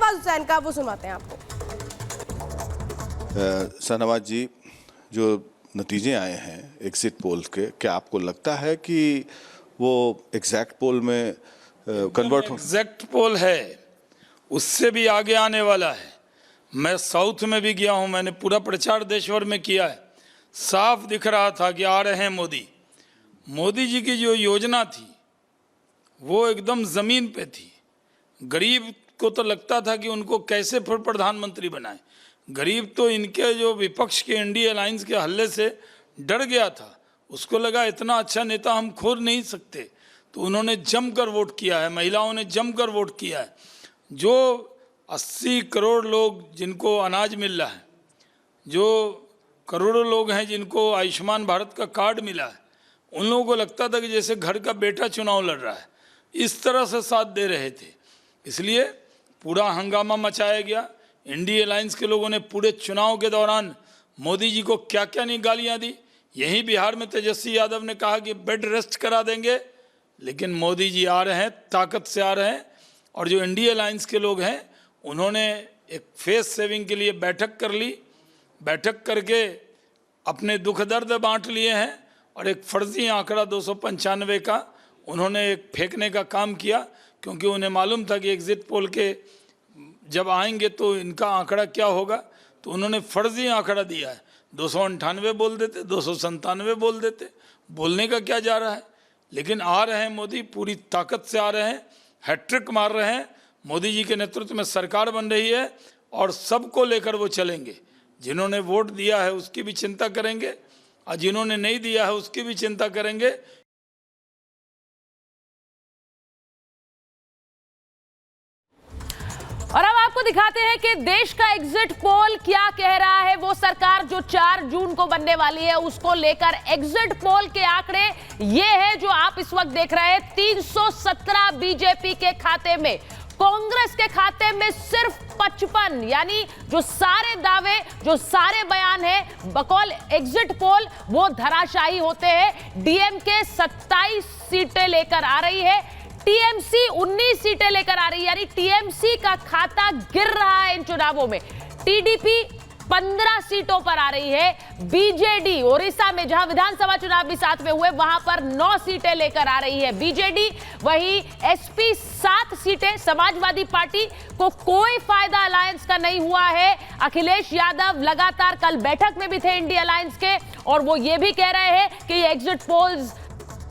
शहबाज हुसैन का, वो सुनवाते हैं आपको। शाहनवाज जी, जो नतीजे आए हैं एग्जिट पोल के, क्या आपको लगता है कि वो एग्जैक्ट पोल में कन्वर्ट हो? एग्जैक्ट पोल है, उससे भी आगे आने वाला है। मैं साउथ में भी गया हूं, मैंने पूरा प्रचार देश भर में किया है। साफ दिख रहा था कि आ रहे हैं मोदी। मोदी जी की जो योजना थी वो एकदम जमीन पे थी। गरीब को तो लगता था कि उनको कैसे फिर प्रधानमंत्री बनाए। गरीब तो इनके जो विपक्ष के एनडीए अलायंस के हल्ले से डर गया था। उसको लगा इतना अच्छा नेता हम खोज नहीं सकते, तो उन्होंने जमकर वोट किया है। महिलाओं ने जमकर वोट किया है। जो 80 करोड़ लोग जिनको अनाज मिल रहा है, जो करोड़ों लोग हैं जिनको आयुष्मान भारत का कार्ड मिला है, उन लोगों को लगता था कि जैसे घर का बेटा चुनाव लड़ रहा है। इस तरह से साथ दे रहे थे, इसलिए पूरा हंगामा मचाया गया। एनडीए अलायंस के लोगों ने पूरे चुनाव के दौरान मोदी जी को क्या क्या नहीं गालियाँ दी। यहीं बिहार में तेजस्वी यादव ने कहा कि बेड रेस्ट करा देंगे, लेकिन मोदी जी आ रहे हैं, ताकत से आ रहे हैं। और जो एनडीए अलायंस के लोग हैं, उन्होंने एक फेस सेविंग के लिए बैठक कर ली। बैठक करके अपने दुख दर्द बांट लिए हैं और एक फर्जी आंकड़ा 295 का उन्होंने एक फेंकने का काम किया, क्योंकि उन्हें मालूम था कि एग्जिट पोल के जब आएंगे तो इनका आंकड़ा क्या होगा। तो उन्होंने फर्जी आंकड़ा दिया है। 298 बोल देते, 297 बोल देते। बोलने का क्या जा रहा है। लेकिन आ रहे हैं मोदी, पूरी ताकत से आ रहे हैं, हैट्रिक मार रहे हैं। मोदी जी के नेतृत्व में सरकार बन रही है और सबको लेकर वो चलेंगे। जिन्होंने वोट दिया है उसकी भी चिंता करेंगे और जिन्होंने नहीं दिया है उसकी भी चिंता करेंगे। और अब आपको दिखाते हैं कि देश का एग्जिट पोल क्या कह रहा है। वो सरकार जो 4 जून को बनने वाली है, उसको लेकर एग्जिट पोल के आंकड़े ये है जो आप इस वक्त देख रहे हैं। 317 बीजेपी के खाते में, कांग्रेस के खाते में सिर्फ 55। यानी जो सारे दावे, जो सारे बयान है बकौल एग्जिट पोल, वो धराशायी होते हैं। डीएमके 27 सीटें लेकर आ रही है, टीएमसी 19 सीटें लेकर आ रही है। यानी टीएमसी का खाता गिर रहा है इन चुनावों में। टीडीपी 15 सीटों पर आ रही है। बीजेडी ओडिशा में, जहां विधानसभा चुनाव भी साथ में हुए, वहां पर 9 सीटें लेकर आ रही है बीजेडी। वहीं एसपी 7 सीटें। समाजवादी पार्टी को कोई फायदा अलायंस का नहीं हुआ है। अखिलेश यादव लगातार कल बैठक में भी थे इंडिया अलायंस के, और वो ये भी कह रहे हैं कि ये एग्जिट पोल्स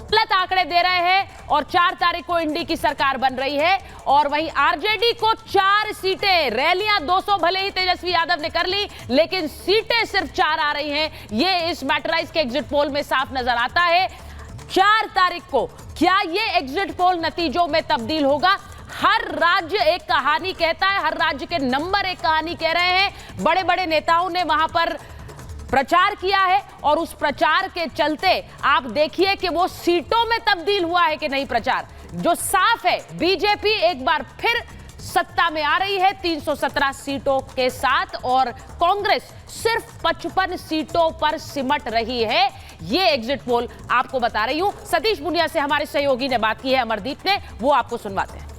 गलत आंकड़े दे रहे हैं और 4 तारीख को इंडी की सरकार बन रही है। और वहीं आरजेडी को 4 सीटें, रैलियां 200 भले ही तेजस्वी यादव ने कर ली, लेकिन सीटें सिर्फ 4 आ रही हैं। ये इस मैटराइज के एग्जिट पोल में साफ नजर आता है। 4 तारीख को क्या ये एग्जिट पोल नतीजों में तब्दील होगा? हर राज्य एक कहानी कहता है, हर राज्य के नंबर एक कहानी कह रहे हैं। बड़े बड़े नेताओं ने वहां पर प्रचार किया है और उस प्रचार के चलते आप देखिए कि वो सीटों में तब्दील हुआ है कि नहीं। प्रचार जो साफ है, बीजेपी एक बार फिर सत्ता में आ रही है 317 सीटों के साथ, और कांग्रेस सिर्फ 55 सीटों पर सिमट रही है। ये एग्जिट पोल आपको बता रही हूं। सतीश बुनिया से हमारे सहयोगी ने बात की है, अमरदीप ने, वो आपको सुनवाते हैं।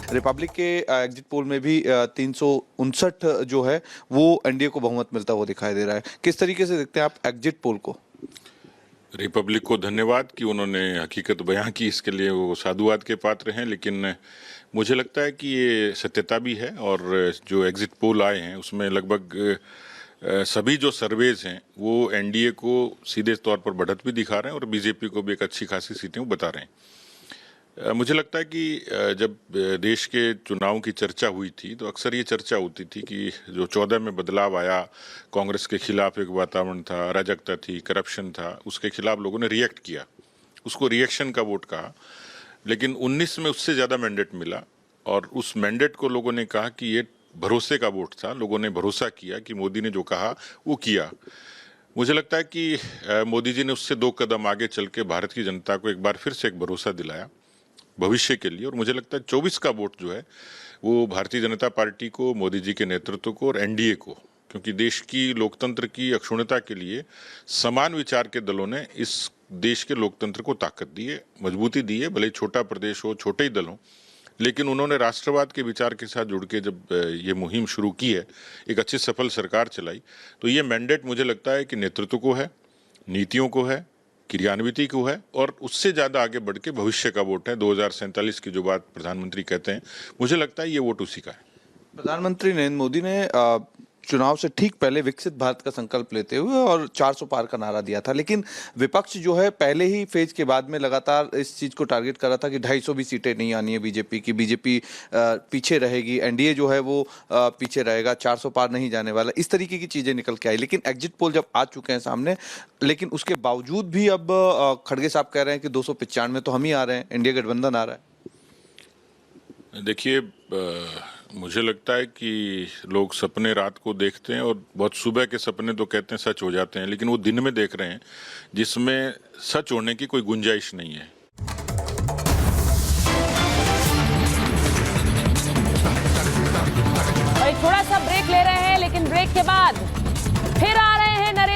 रिपब्लिक के एग्जिट पोल में भी 359 जो है वो एनडीए को बहुमत मिलता हुआ दिखाई दे रहा है। किस तरीके से देखते हैं आप एग्जिट पोल को? रिपब्लिक को धन्यवाद कि उन्होंने हकीकत बयां की, इसके लिए वो साधुवाद के पात्र हैं। लेकिन मुझे लगता है कि ये सत्यता भी है, और जो एग्जिट पोल आए हैं उसमें लगभग सभी जो सर्वेज हैं वो एनडीए को सीधे तौर पर बढ़त भी दिखा रहे हैं और बीजेपी को भी एक अच्छी खासी सीटें वो बता रहे हैं। मुझे लगता है कि जब देश के चुनाव की चर्चा हुई थी तो अक्सर ये चर्चा होती थी कि जो 14 में बदलाव आया, कांग्रेस के खिलाफ एक वातावरण था, अराजकता थी, करप्शन था, उसके खिलाफ लोगों ने रिएक्ट किया, उसको रिएक्शन का वोट कहा। लेकिन 19 में उससे ज़्यादा मैंडेट मिला और उस मैंडेट को लोगों ने कहा कि ये भरोसे का वोट था। लोगों ने भरोसा किया कि मोदी ने जो कहा वो किया। मुझे लगता है कि मोदी जी ने उससे 2 कदम आगे चल के भारत की जनता को एक बार फिर से एक भरोसा दिलाया भविष्य के लिए। और मुझे लगता है 24 का वोट जो है वो भारतीय जनता पार्टी को, मोदी जी के नेतृत्व को और एनडीए को, क्योंकि देश की लोकतंत्र की अक्षुण्णता के लिए समान विचार के दलों ने इस देश के लोकतंत्र को ताकत दी है, मजबूती दी है। भले छोटा प्रदेश हो, छोटे ही दल हो, लेकिन उन्होंने राष्ट्रवाद के विचार के साथ जुड़ के जब ये मुहिम शुरू की है, एक अच्छी सफल सरकार चलाई, तो ये मैंडेट मुझे लगता है कि नेतृत्व को है, नीतियों को है, क्रियान्विति को है, और उससे ज़्यादा आगे बढ़ के भविष्य का वोट है। 2047 की जो बात प्रधानमंत्री कहते हैं, मुझे लगता है ये वोट उसी का है। प्रधानमंत्री नरेंद्र मोदी ने चुनाव से ठीक पहले विकसित भारत का संकल्प लेते हुए और 400 पार का नारा दिया था, लेकिन विपक्ष जो है पहले ही फेज के बाद में लगातार इस चीज को टारगेट कर रहा था कि 250 भी सीटें नहीं आनी है बीजेपी की, बीजेपी पीछे रहेगी, एनडीए जो है वो पीछे रहेगा, 400 पार नहीं जाने वाला, इस तरीके की चीजें निकल के आई। लेकिन एग्जिट पोल जब आ चुके हैं सामने, लेकिन उसके बावजूद भी अब खड़गे साहब कह रहे हैं कि 295 में तो हम ही आ रहे हैं, एनडीए गठबंधन आ रहा है। देखिए, मुझे लगता है कि लोग सपने रात को देखते हैं और बहुत सुबह के सपने तो कहते हैं सच हो जाते हैं, लेकिन वो दिन में देख रहे हैं जिसमें सच होने की कोई गुंजाइश नहीं है। और एक थोड़ा सा